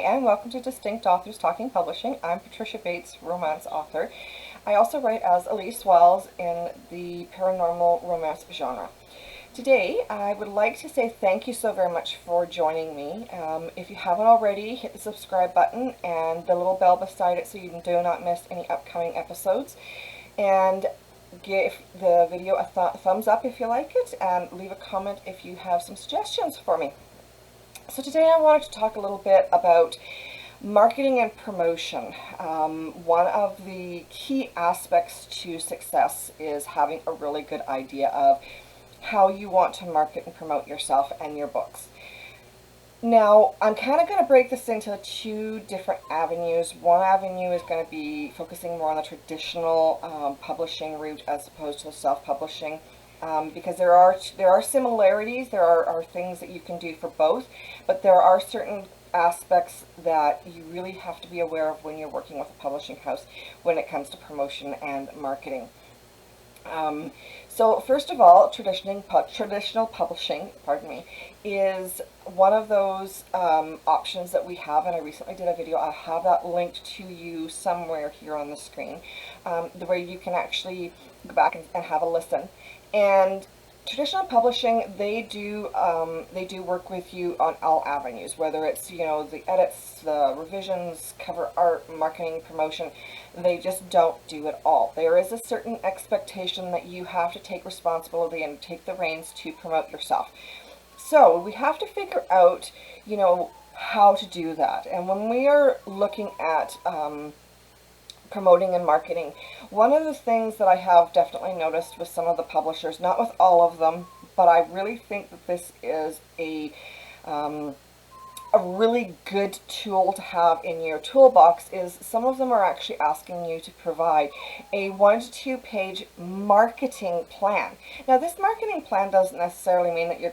and welcome to Distinct Authors Talking Publishing. I'm Patricia Bates, romance author. I also write as Elise Wells in the paranormal romance genre. Today, I would like to say thank you so very much for joining me. If you haven't already, hit the subscribe button and the little bell beside it so you do not miss any upcoming episodes. And give the video a thumbs up if you like it, and leave a comment if you have some suggestions for me. So today I wanted to talk a little bit about marketing and promotion. One of the key aspects to success is having a really good idea of how you want to market and promote yourself and your books. Now, I'm kind of going to break this into two different avenues. One avenue is going to be focusing more on the traditional publishing route as opposed to the self-publishing. Because there are similarities, there are things that you can do for both, but there are certain aspects that you really have to be aware of when you're working with a publishing house when it comes to promotion and marketing. So first of all, traditional publishing, is one of those options that we have, and I recently did a video. I'll have that linked to you somewhere here on the screen, where you can actually go back and have a listen. And traditional publishing, they do work with you on all avenues, whether it's, the edits, the revisions, cover art, marketing, promotion. They just don't do it all. There is a certain expectation that you have to take responsibility and take the reins to promote yourself. So we have to figure out, how to do that. And when we are looking at promoting and marketing, one of the things that I have definitely noticed with some of the publishers, not with all of them, but I really think that this is a really good tool to have in your toolbox, is some of them are actually asking you to provide a 1 to 2 page marketing plan. Now, this marketing plan doesn't necessarily mean that you're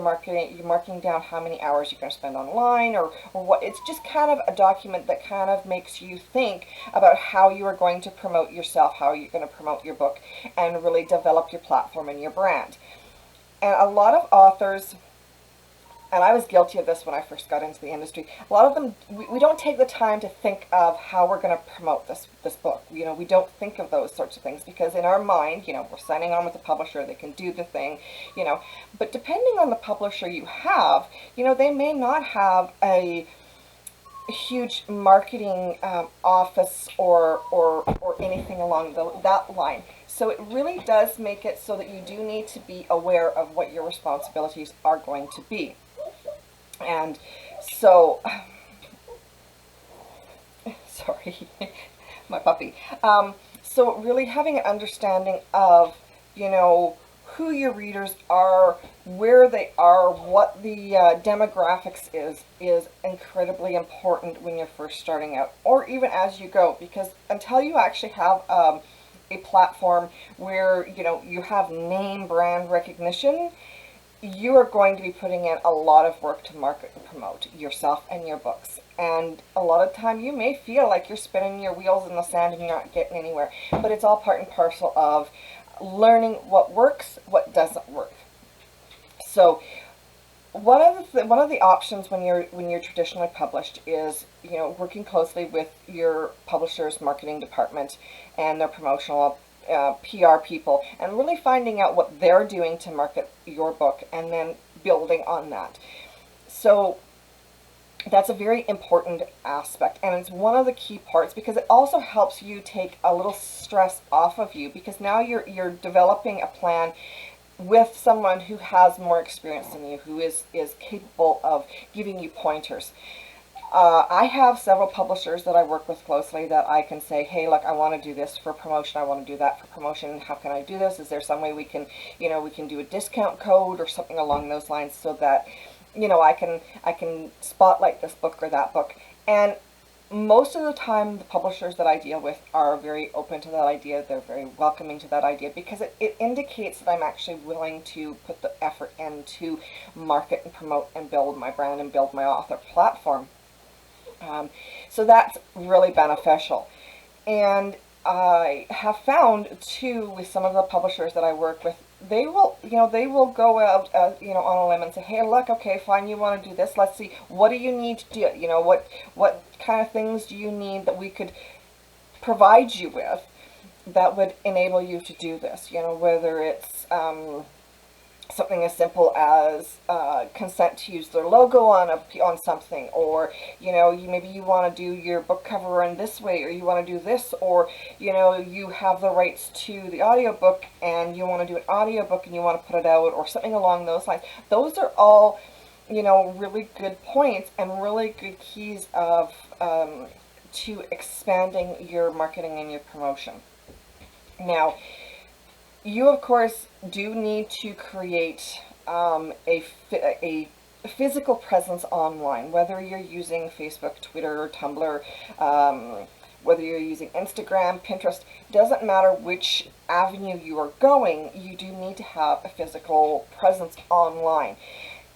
marking down how many hours you're going to spend online or what. It's just kind of a document that kind of makes you think about how you are going to promote yourself, how you're going to promote your book, and really develop your platform and your brand. And a lot of authors, and I was guilty of this when I first got into the industry, a lot of them, we don't take the time to think of how we're going to promote this book. We don't think of those sorts of things because in our mind, we're signing on with the publisher, they can do the thing, But depending on the publisher you have, they may not have a huge marketing office or anything along that line. So it really does make it so that you do need to be aware of what your responsibilities are going to be. And so, sorry, my puppy. So really having an understanding of, who your readers are, where they are, what the demographics is incredibly important when you're first starting out, or even as you go, because until you actually have a platform where, you have name brand recognition, you are going to be putting in a lot of work to market and promote yourself and your books. And a lot of time you may feel like you're spinning your wheels in the sand and you're not getting anywhere. But it's all part and parcel of learning what works, what doesn't work. So one of the options when you're traditionally published is, working closely with your publisher's marketing department and their promotional PR people, and really finding out what they're doing to market your book and then building on that. So that's a very important aspect, and it's one of the key parts because it also helps you take a little stress off of you, because now you're developing a plan with someone who has more experience than you, who is capable of giving you pointers. I have several publishers that I work with closely that I can say, hey, look, I want to do this for promotion. I want to do that for promotion. How can I do this? Is there some way we can do a discount code or something along those lines so that, I can spotlight this book or that book. And most of the time, the publishers that I deal with are very open to that idea. They're very welcoming to that idea because it indicates that I'm actually willing to put the effort in to market and promote and build my brand and build my author platform. So that's really beneficial. And I have found, too, with some of the publishers that I work with, they will, they will go out, on a limb and say, hey, look, okay, fine, you want to do this. Let's see, what do you need to do? What kind of things do you need that we could provide you with that would enable you to do this? Whether it's something as simple as consent to use their logo on something, or maybe you want to do your book cover in this way, or you want to do this, or you have the rights to the audiobook and you want to do an audiobook and you want to put it out, or something along those lines. Those are all really good points and really good keys of to expanding your marketing and your promotion. Now, you, of course, do need to create a physical presence online, whether you're using Facebook, Twitter, Tumblr, whether you're using Instagram, Pinterest. Doesn't matter which avenue you are going, you do need to have a physical presence online.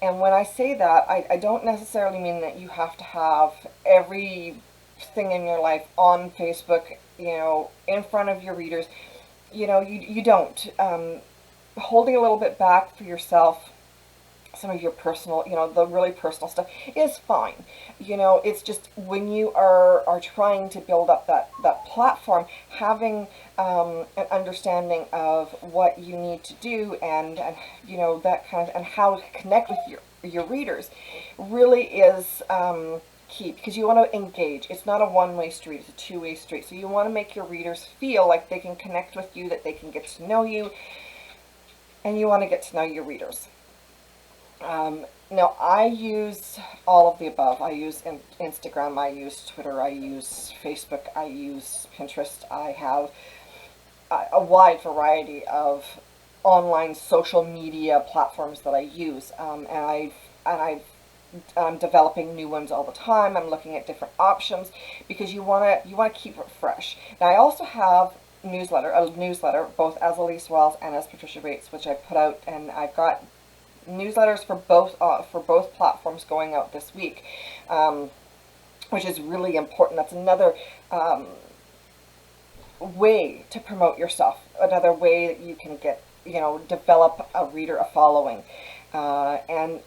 And when I say that, I don't necessarily mean that you have to have everything in your life on Facebook, in front of your readers. You don't. Holding a little bit back for yourself, some of your personal, the really personal stuff is fine. It's just when you are trying to build up that platform, having an understanding of what you need to do, and that kind of, and how to connect with your readers really is key, because you want to engage. It's not a one-way street, it's a two-way street. So you want to make your readers feel like they can connect with you, that they can get to know you, and you want to get to know your readers. Now, I use all of the above. I use Instagram, I use Twitter, I use Facebook, I use Pinterest. I have a wide variety of online social media platforms that I use, and I'm developing new ones all the time. I'm looking at different options, because you want to keep it fresh. Now, I also have a newsletter, both as Elise Wells and as Patricia Bates, which I put out, and I've got newsletters for both platforms going out this week, which is really important. That's another way to promote yourself, another way that you can get, develop a reader, a following, and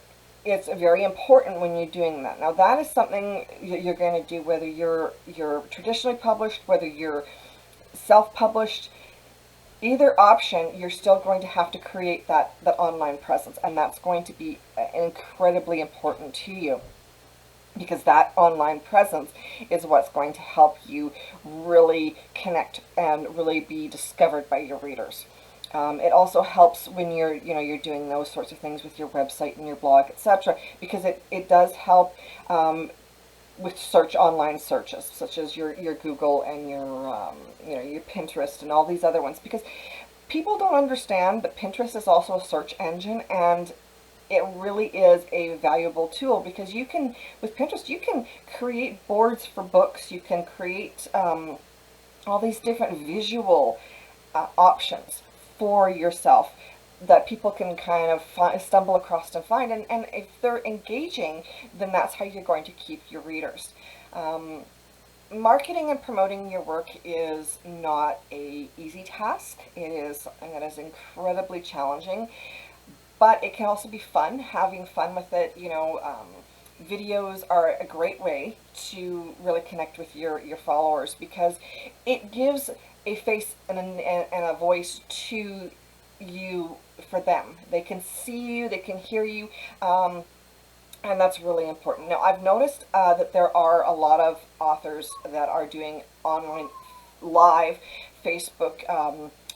it's very important when you're doing that. Now, that is something you're going to do whether you're traditionally published, whether you're self-published. Either option, you're still going to have to create that online presence, and that's going to be incredibly important to you, because that online presence is what's going to help you really connect and really be discovered by your readers. It also helps when you're doing those sorts of things with your website and your blog, etc., because it does help with online searches, such as your Google and your Pinterest and all these other ones, because people don't understand, but Pinterest is also a search engine, and it really is a valuable tool, because with Pinterest, you can create boards for books, you can create all these different visual options for yourself that people can kind of stumble across and find, and if they're engaging, then that's how you're going to keep your readers. Marketing and promoting your work is not a easy task. It is something that is incredibly challenging, but it can also be fun, having fun with it. Videos are a great way to really connect with your followers, because it gives a face and a voice to you for them. They can see you, they can hear you, and that's really important. Now, I've noticed that there are a lot of authors that are doing online live Facebook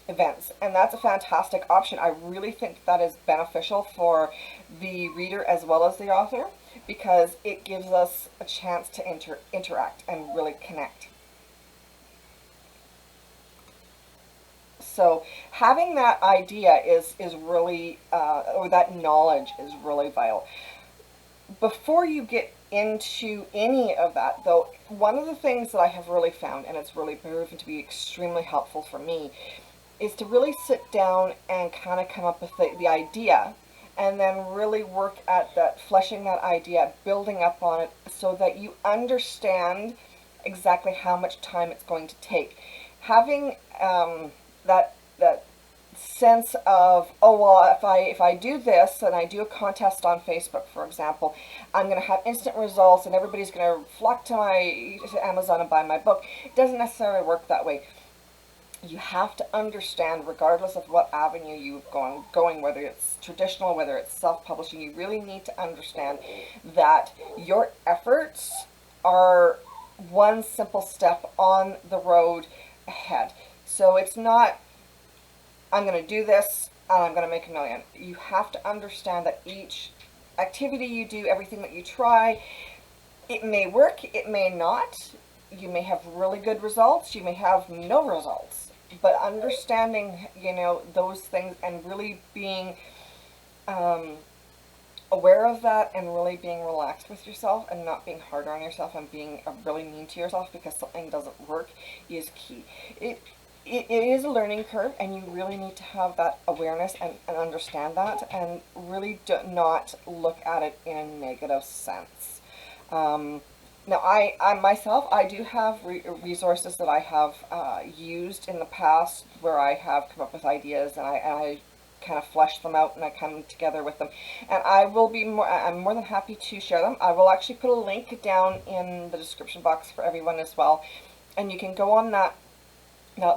events, and that's a fantastic option. I really think that is beneficial for the reader as well as the author, because it gives us a chance to interact and really connect. So having that idea is really, or that knowledge is really vital. Before you get into any of that, though, one of the things that I have really found, and it's really proven to be extremely helpful for me, is to really sit down and kind of come up with the idea, and then really work at that, fleshing that idea, building up on it, so that you understand exactly how much time it's going to take. Having that sense of, oh well, if I do this and I do a contest on Facebook, for example, I'm going to have instant results and everybody's going to flock to Amazon and buy my book. It doesn't necessarily work that way. You have to understand, regardless of what avenue you've going, whether it's traditional, whether it's self-publishing, you really need to understand that your efforts are one simple step on the road ahead. So it's not, I'm going to do this and I'm going to make a million. You have to understand that each activity you do, everything that you try, it may work, it may not. You may have really good results, you may have no results. But understanding, you know, those things and really being aware of that and really being relaxed with yourself and not being hard on yourself and being really mean to yourself because something doesn't work is key. It is a learning curve, and you really need to have that awareness and understand that, and really do not look at it in a negative sense. Now, I myself, I do have resources that I have used in the past where I have come up with ideas, and I kind of flesh them out and I come together with them. And I'm more than happy to share them. I will actually put a link down in the description box for everyone as well. And you can go on that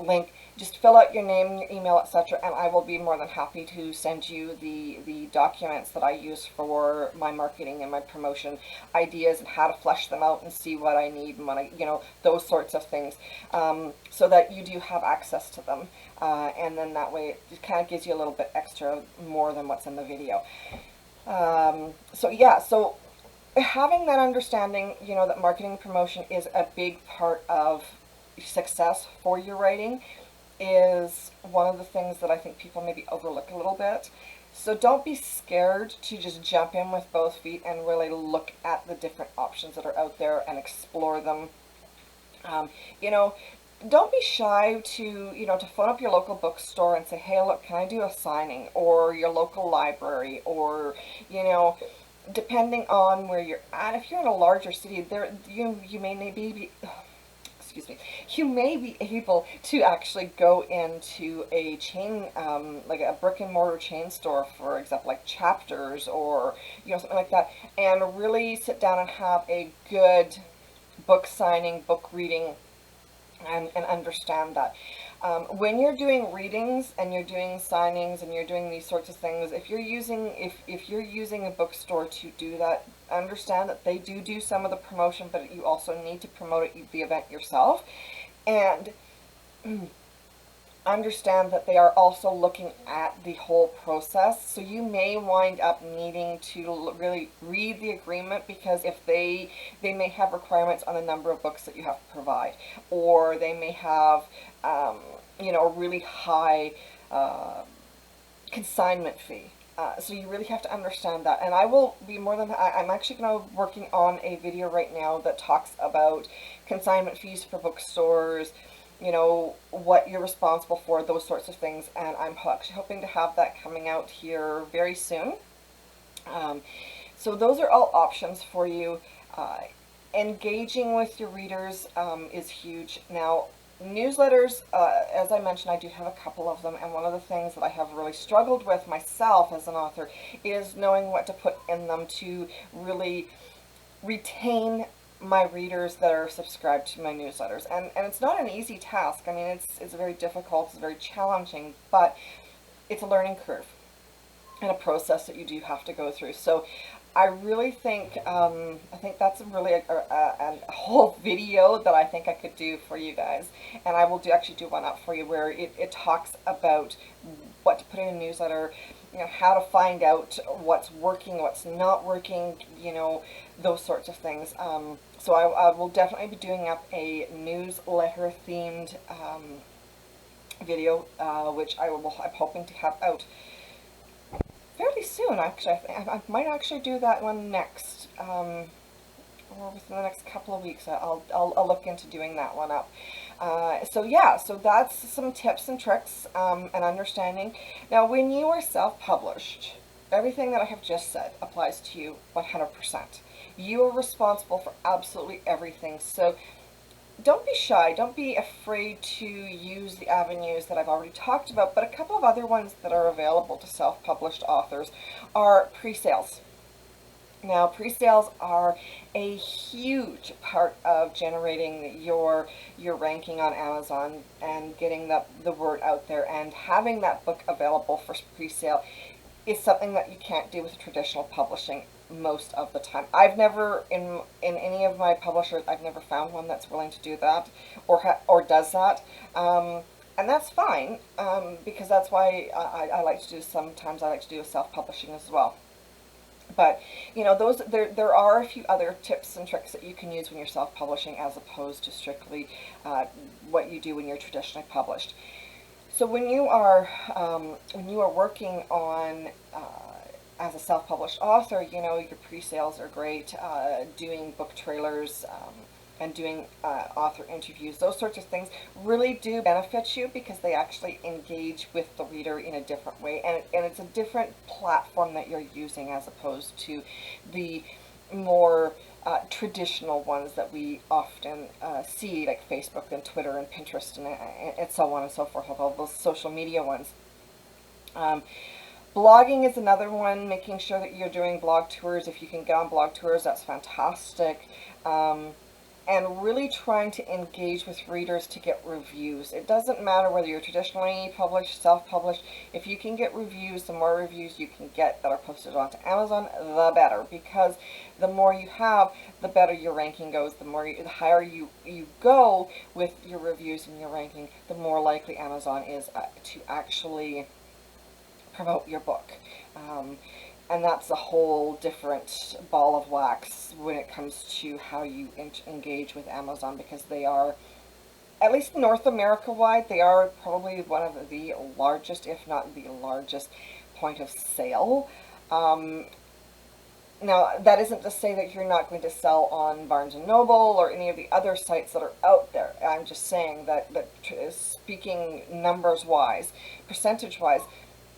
link, just fill out your name, your email, etc., and I will be more than happy to send you the documents that I use for my marketing and my promotion ideas and how to flesh them out and see what I need and what I, you know, those sorts of things, so that you do have access to them, and then that way it kind of gives you a little bit extra more than what's in the video. So yeah, so having that understanding, you know, that marketing promotion is a big part of success for your writing is one of the things that I think people maybe overlook a little bit. So don't be scared to just jump in with both feet and really look at the different options that are out there and explore them. You know, don't be shy to, you know, to phone up your local bookstore and say, hey, look, can I do a signing? Or your local library, or, you know, depending on where you're at. If you're in a larger city, you may be excuse me, you may be able to actually go into a chain, like a brick and mortar chain store, for example, like Chapters or, you know, something like that, and really sit down and have a good book signing, book reading, and understand that. When you're doing readings and you're doing signings and you're doing these sorts of things, if you're using a bookstore to do that, understand that they do some of the promotion, but you also need to promote the event yourself, and understand that they are also looking at the whole process. So you may wind up needing to really read the agreement, because if they may have requirements on the number of books that you have to provide, or they may have you know, a really high consignment fee. So you really have to understand that. And I will be more than, I'm actually working on a video right now that talks about consignment fees for bookstores, you know, what you're responsible for, those sorts of things. And I'm actually hoping to have that coming out here very soon. So those are all options for you. Engaging with your readers is huge. Now, newsletters, as I mentioned, I do have a couple of them, and one of the things that I have really struggled with myself as an author is knowing what to put in them to really retain my readers that are subscribed to my newsletters. And it's not an easy task. I mean, it's very difficult, it's very challenging, but it's a learning curve and a process that you do have to go through. So I really think, I think that's really a whole video that I think I could do for you guys. And I will actually do one up for you where it talks about what to put in a newsletter, you know, how to find out what's working, what's not working, you know, those sorts of things. So I will definitely be doing up a newsletter themed video, which I'm hoping to have out fairly soon. Actually, I might actually do that one next, or within the next couple of weeks. I'll look into doing that one up. So yeah, so that's some tips and tricks and understanding. Now, when you are self-published, everything that I have just said applies to you 100%. You are responsible for absolutely everything. So don't be shy. Don't be afraid to use the avenues that I've already talked about, but a couple of other ones that are available to self-published authors are pre-sales. Now, pre-sales are a huge part of generating your ranking on Amazon and getting the word out there, and having that book available for pre-sale is something that you can't do with traditional publishing most of the time. I've never, in any of my publishers, I've never found one that's willing to do that or does that. And that's fine, because that's why I like to do, sometimes I like to do a self-publishing as well. But those there are a few other tips and tricks that you can use when you're self-publishing, as opposed to strictly what you do when you're traditionally published. So when you are working on as a self-published author, your pre-sales are great. Doing book trailers, and doing author interviews, those sorts of things really do benefit you, because they actually engage with the reader in a different way, and it's a different platform that you're using, as opposed to the more traditional ones that we often see, like Facebook and Twitter and Pinterest and so on and so forth, all those social media ones. Um, Blogging is another one, making sure that you're doing blog tours. If you can get on blog tours, that's fantastic. And really trying to engage with readers to get reviews. It doesn't matter whether you're traditionally published, self-published. If you can get reviews, the more reviews you can get that are posted onto Amazon, the better, because the more you have, the better your ranking goes. The higher you go with your reviews and your ranking, the more likely Amazon is to actually promote your book. And that's a whole different ball of wax when it comes to how you engage with Amazon, because they are, at least North America wide, they are probably one of the largest, if not the largest, point of sale. Now, that isn't to say that you're not going to sell on Barnes& and Noble or any of the other sites that are out there. I'm just saying that speaking numbers-wise, percentage-wise,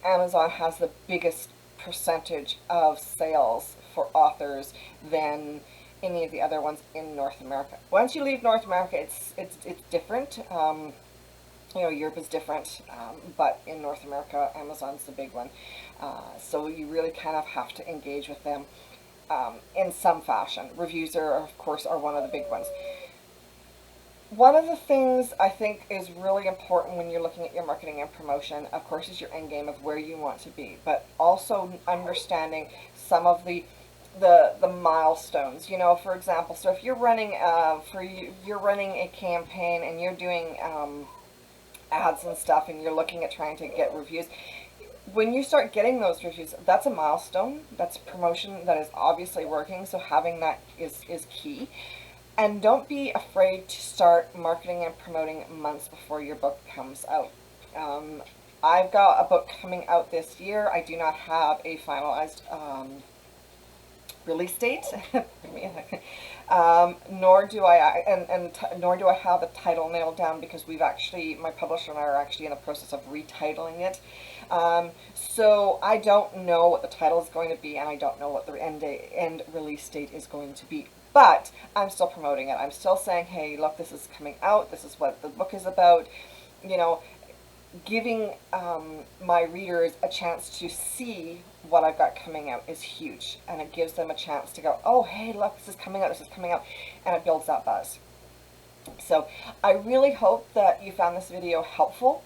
Amazon has the biggest percentage of sales for authors than any of the other ones in North America. Once you leave North America, it's different. Europe is different, but in North America, Amazon's the big one. So you really kind of have to engage with them in some fashion. Reviews of course, are one of the big ones. One of the things I think is really important when you're looking at your marketing and promotion, of course, is your end game of where you want to be, but also understanding some of the milestones. For example, so if you're running you're running a campaign and you're doing ads and stuff, and you're looking at trying to get reviews. When you start getting those reviews, that's a milestone. That's promotion that is obviously working. So having that is key. And don't be afraid to start marketing and promoting months before your book comes out. I've got a book coming out this year. I do not have a finalized release date, nor do nor do I have a title nailed down, because my publisher and I are actually in the process of retitling it. So I don't know what the title is going to be, and I don't know what the end release date is going to be. But I'm still promoting it. I'm still saying, hey, look, this is coming out. This is what the book is about. Giving my readers a chance to see what I've got coming out is huge. And it gives them a chance to go, oh, hey, look, this is coming out, and it builds that buzz. So I really hope that you found this video helpful,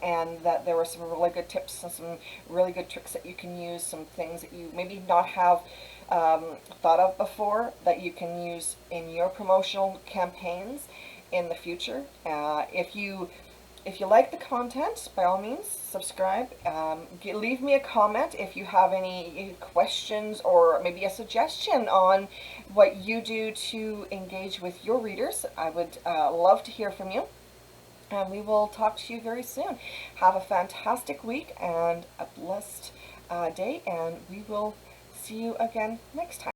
and that there were some really good tips and some really good tricks that you can use, some things that you maybe not have thought of before that you can use in your promotional campaigns in the future. If you like the content, by all means, subscribe. Leave me a comment if you have any questions or maybe a suggestion on what you do to engage with your readers. I would love to hear from you. And we will talk to you very soon. Have a fantastic week and a blessed day, and we will see you again next time.